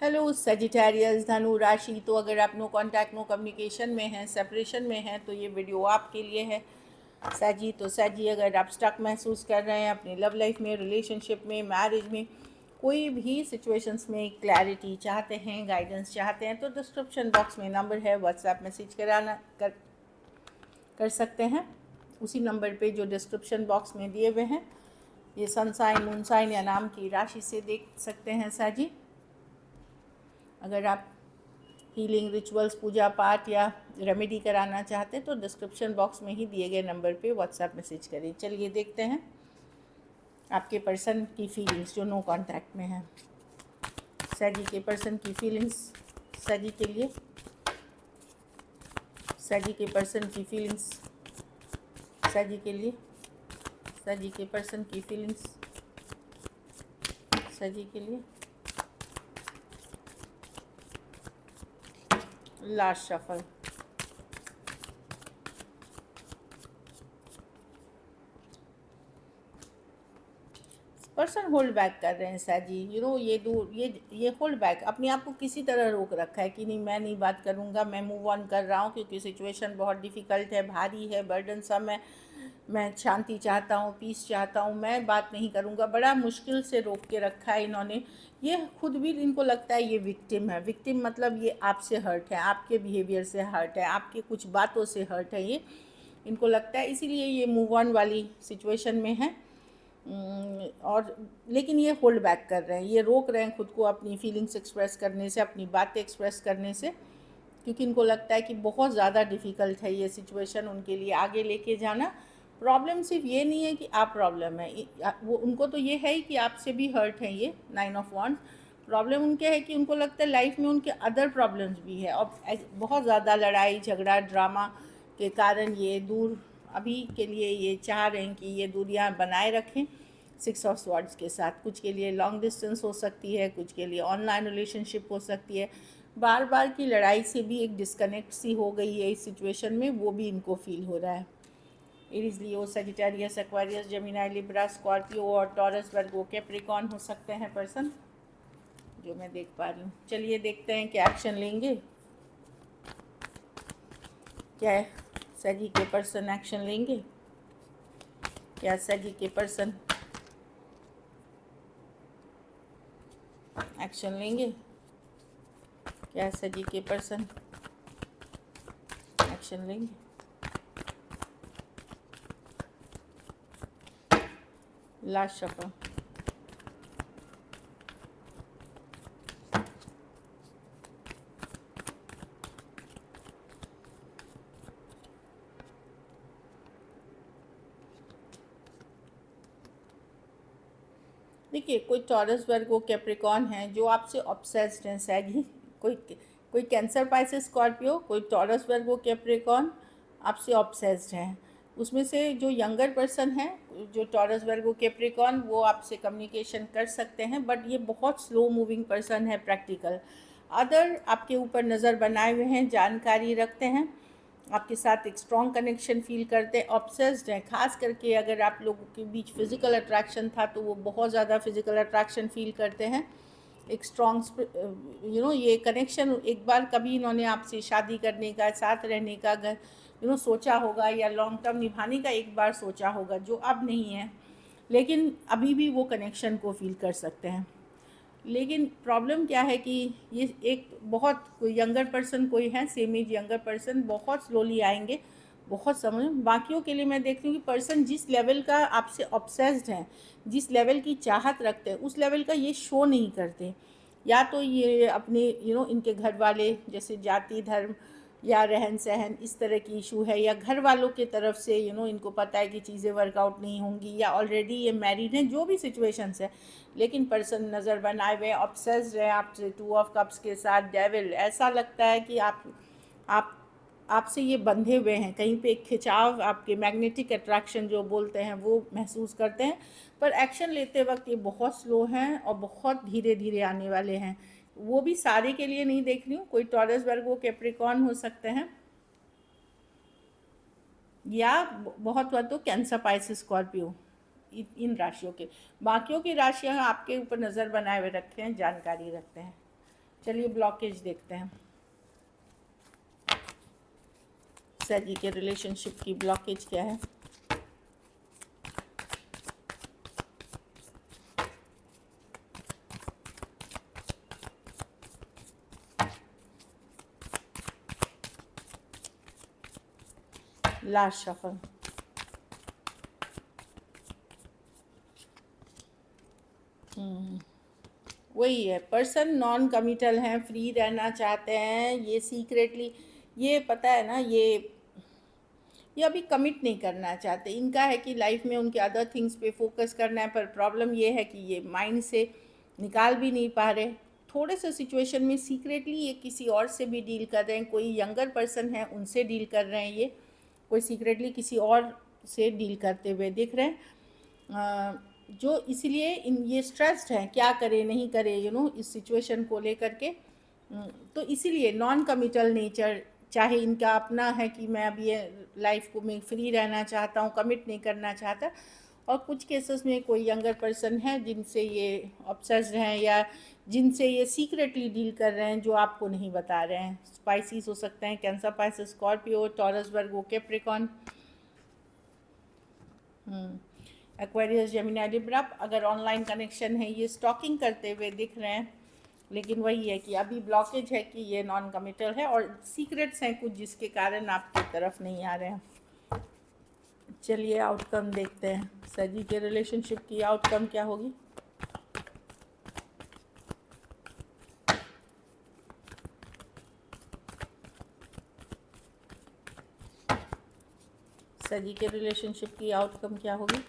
Hello Sagittarius धनु राशि। तो अगर आप नो कांटेक्ट नो कम्युनिकेशन में हैं, सेपरेशन में हैं, तो ये वीडियो आपके लिए है। सजी तो सजी, अगर आप स्टक महसूस कर रहे हैं अपनी लव लाइफ में, रिलेशनशिप में, मैरिज में, कोई भी सिचुएशंस में क्लैरिटी चाहते हैं, गाइडेंस चाहते हैं, तो डिस्क्रिप्शन बॉक्स में नंबर है, व्हाट्सएप मैसेज कर सकते हैं उसी नंबर पे जो डिस्क्रिप्शन बॉक्स में दिए हुए हैं। ये सन साइन, मून साइन या नाम की राशि से देख सकते हैं साजी। अगर आप हीलिंग रिचुअल्स, पूजा पाठ या रेमेडी कराना चाहते हैं तो डिस्क्रिप्शन बॉक्स में ही दिए गए नंबर पे व्हाट्सएप मैसेज करें। चलिए देखते हैं आपके पर्सन की फीलिंग्स जो नो कांटेक्ट में है। सैजी के पर्सन की फीलिंग्स सैजी के लिए, सैजी के पर्सन की फीलिंग्स सैजी के लिए, सैजी के पर्सन की फीलिंग्स सैजी के लिए। Last shuffle. Person hold back कर रहे हैं सैजी। ये दूर, ये होल्ड बैक, अपने आप को किसी तरह रोक रखा है कि नहीं, मैं नहीं बात करूँगा, मैं मूव ऑन कर रहा हूँ क्योंकि सिचुएशन बहुत डिफ़िकल्ट है, भारी है, बर्डनसम है, मैं शांति चाहता हूँ, पीस चाहता हूँ, मैं बात नहीं करूँगा। बड़ा मुश्किल से रोक के रखा है इन्होंने। ये खुद भी, इनको लगता है ये विक्टिम है। विक्टिम मतलब ये आपसे हर्ट है, आपके बिहेवियर से हर्ट है, आपके कुछ बातों से हर्ट है, ये इनको लगता है, इसीलिए ये मूव ऑन वाली सिचुएशन में है। और लेकिन ये होल्ड बैक कर रहे हैं, ये रोक रहे हैं खुद को अपनी फीलिंग्स एक्सप्रेस करने से, अपनी बातें एक्सप्रेस करने से, क्योंकि इनको लगता है कि बहुत ज़्यादा डिफ़िकल्ट है ये सिचुएशन उनके लिए आगे लेके जाना। प्रॉब्लम सिर्फ ये नहीं है कि आप प्रॉब्लम है, वो उनको तो ये है ही कि आपसे भी हर्ट है ये 9 ऑफ वॉन्ड्स। प्रॉब्लम उनके है कि उनको लगता है लाइफ में उनके अदर प्रॉब्लम्स भी है और बहुत ज़्यादा लड़ाई झगड़ा ड्रामा के कारण ये दूर, अभी के लिए ये चाह रहे हैं कि ये दूरियां बनाए रखें 6 ऑफ स्वॉर्ड्स के साथ। कुछ के लिए लॉन्ग डिस्टेंस हो सकती है, कुछ के लिए ऑनलाइन रिलेशनशिप हो सकती है। बार बार की लड़ाई से भी एक डिस्कनेक्ट सी हो गई है इस सिचुएशन में, वो भी इनको फील हो रहा है। Aries, Leo, Sagittarius, Aquarius, Gemini, Libra, Scorpio और टॉरस, वर्गो, कैप्रिकॉर्न हो सकते हैं पर्सन जो मैं देख पा रही हूँ। चलिए देखते हैं क्या एक्शन लेंगे, क्या सजी के पर्सन एक्शन लेंगे, क्या सजी के पर्सन एक्शन लेंगे, क्या सजी के पर्सन एक्शन लेंगे। Last shuffle. देखिए, कोई टॉरस वर्गो कैप्रिकॉर्न है जो आपसे ऑब्सेस्ड हैं सैगी। कोई कैंसर, पाइसेस, स्कॉर्पियो, कोई टॉरस वर्गो कैप्रिकॉर्न आपसे ऑब्सेस्ड हैं। उसमें से जो यंगर पर्सन है, जो टॉरस वर्गो कैप्रिकॉर्न, वो आपसे कम्युनिकेशन कर सकते हैं, बट ये बहुत स्लो मूविंग पर्सन है, प्रैक्टिकल। अदर आपके ऊपर नज़र बनाए हुए हैं, जानकारी रखते हैं, आपके साथ एक स्ट्रॉन्ग कनेक्शन फील करते हैं, ऑब्सेस्ड हैं। खास करके अगर आप लोगों के बीच फिज़िकल अट्रैक्शन था तो वो बहुत ज़्यादा फिज़िकल अट्रैक्शन फील करते हैं, एक स्ट्रॉन्ग ये कनेक्शन। एक बार कभी इन्होंने आपसे शादी करने का, साथ रहने का, सोचा होगा, या लॉन्ग टर्म निभाने का एक बार सोचा होगा, जो अब नहीं है, लेकिन अभी भी वो कनेक्शन को फील कर सकते हैं। लेकिन प्रॉब्लम क्या है कि ये एक बहुत यंगर पर्सन कोई है, सेम एज यंगर पर्सन, बहुत स्लोली आएंगे, बहुत समझ। बाकियों के लिए मैं देखती हूँ कि पर्सन जिस लेवल का आपसे ऑब्सेस्ड है, जिस लेवल की चाहत रखते हैं, उस लेवल का ये शो नहीं करते। या तो ये अपने इनके घर वाले, जैसे जाति धर्म या रहन सहन, इस तरह की इशू है, या घर वालों के तरफ से इनको पता है कि चीज़ें वर्कआउट नहीं होंगी, या ऑलरेडी ये मैरिड हैं, जो भी सिचुएशंस है, लेकिन पर्सन नज़र बनाए हुए ऑब्सेस्ड है आपसे। 2 ऑफ कप्स के साथ डेविल, ऐसा लगता है कि आप आपसे ये बंधे हुए हैं, कहीं पे एक खिंचाव, आपके मैग्नेटिक अट्रैक्शन जो बोलते हैं वो महसूस करते हैं, पर एक्शन लेते वक्त ये बहुत स्लो हैं और बहुत धीरे धीरे आने वाले हैं। वो भी सारे के लिए नहीं देख रही हूँ, कोई टॉरस वर्गो कैप्रिकॉर्न हो सकते हैं, या बहुत हुआ तो कैंसर, पाइसेस, स्कॉर्पियो, इन राशियों के। बाकियों की राशियाँ आपके ऊपर नज़र बनाए हुए रखते हैं, जानकारी रखते हैं। चलिए ब्लॉकेज देखते हैं। सर जी के रिलेशनशिप की ब्लॉकेज क्या है? Last shuffle. वही है, पर्सन नॉन कमिटल हैं, फ्री रहना चाहते हैं, ये सीक्रेटली, ये पता है ना, ये अभी कमिट नहीं करना चाहते। इनका है कि लाइफ में उनके अदर थिंग्स पे फोकस करना है, पर प्रॉब्लम ये है कि ये माइंड से निकाल भी नहीं पा रहे। थोड़े से सिचुएशन में सीक्रेटली ये किसी और से भी डील कर रहे हैं, कोई यंगर पर्सन है उनसे डील कर रहे हैं, ये कोई सीक्रेटली किसी और से डील करते हुए दिख रहे हैं, जो इसलिए इन ये स्ट्रेस्ड हैं, क्या करे नहीं करे इस सिचुएशन को लेकर के। तो इसीलिए नॉन कमिटल नेचर, चाहे इनका अपना है कि मैं अब ये लाइफ को मैं फ्री रहना चाहता हूँ, कमिट नहीं करना चाहता, और कुछ केसेस में कोई यंगर पर्सन है जिनसे ये ऑब्सेस्ड हैं या जिनसे ये सीक्रेटली डील कर रहे हैं, जो आपको नहीं बता रहे हैं। स्पाइसीज हो सकते हैं, कैंसर, पाइसेस, स्कॉर्पियो, टॉरस, वर्गो, कैप्रिकॉन, एक्वेरियस, जेमिनी, लिब्रा। अगर ऑनलाइन कनेक्शन है, ये स्टॉकिंग करते हुए दिख रहे हैं, लेकिन वही है कि अभी ब्लॉकेज है कि ये नॉन कमिटल है और सीक्रेट्स हैं कुछ जिसके कारण आपकी तरफ नहीं आ रहे हैं। चलिए आउटकम देखते हैं, सजी के रिलेशनशिप की आउटकम क्या होगी। सजी के रिलेशनशिप की आउटकम क्या होगी?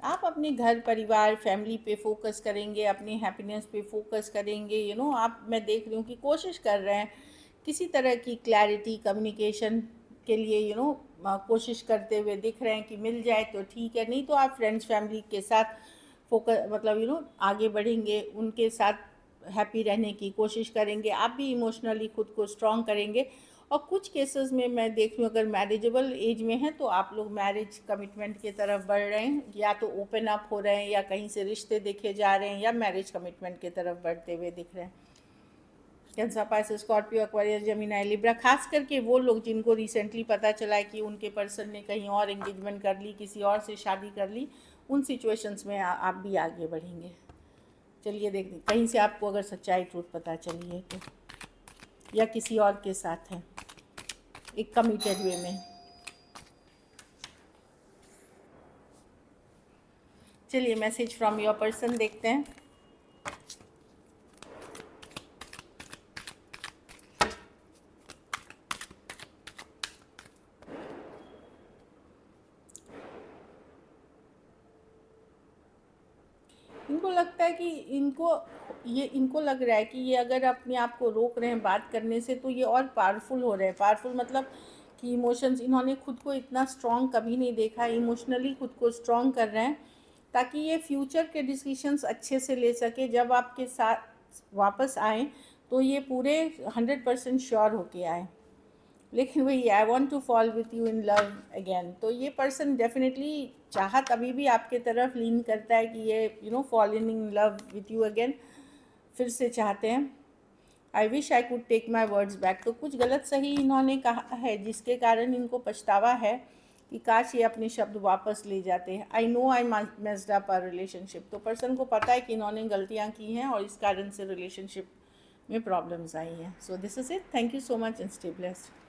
आप अपने घर परिवार फैमिली पे फोकस करेंगे, अपने हैप्पीनेस पे फोकस करेंगे। आप, मैं देख रही हूँ कि कोशिश कर रहे हैं किसी तरह की क्लैरिटी कम्युनिकेशन के लिए, कोशिश करते हुए दिख रहे हैं कि मिल जाए तो ठीक है, नहीं तो आप फ्रेंड्स फैमिली के साथ फोकस मतलब आगे बढ़ेंगे, उनके साथ हैप्पी रहने की कोशिश करेंगे। आप भी इमोशनली खुद को स्ट्रॉन्ग करेंगे। और कुछ केसेस में मैं देख रही हूँ, अगर मैरिजेबल एज में है तो आप लोग मैरिज कमिटमेंट की तरफ बढ़ रहे हैं, या तो ओपन अप हो रहे हैं, या कहीं से रिश्ते देखे जा रहे हैं, या मैरिज कमिटमेंट की तरफ बढ़ते हुए दिख रहे हैं। Cancer, Pisces, Scorpio, Aquarius, Gemini, Libra, खास करके वो लोग जिनको रिसेंटली पता चला है कि उनके पर्सन ने कहीं और एंगेजमेंट कर ली, किसी और से शादी कर ली, उन सिचुएशंस में आप भी आगे बढ़ेंगे। चलिए देखते, कहीं से आपको अगर सच्चाई ट्रूथ पता चली है तो, या किसी और के साथ है एक कमिटेड वे में। चलिए मैसेज फ्रॉम योर पर्सन देखते हैं। इनको लगता है कि इनको लग रहा है कि ये अगर अपने आप को रोक रहे हैं बात करने से, तो ये और पावरफुल हो रहे हैं। पावरफुल मतलब कि इमोशंस, इन्होंने खुद को इतना स्ट्रॉन्ग कभी नहीं देखा, इमोशनली खुद को स्ट्रॉन्ग कर रहे हैं ताकि ये फ्यूचर के डिसीशंस अच्छे से ले सके। जब आपके साथ वापस आएँ तो ये पूरे 100% श्योर होके आए। लेकिन वही, I want to fall with you in love again, तो ये पर्सन डेफिनेटली चाहत अभी भी आपके तरफ लीन करता है कि ये fall in love with you again, फिर से चाहते हैं। I wish I could take my words back, तो कुछ गलत सही इन्होंने कहा है जिसके कारण इनको पछतावा है कि काश ये अपने शब्द वापस ले जाते हैं। I know I messed up our relationship, तो पर्सन को पता है कि इन्होंने गलतियाँ की हैं और इस कारण से रिलेशनशिप में प्रॉब्लम्स आई हैं। So this is it, thank you so much and stay blessed.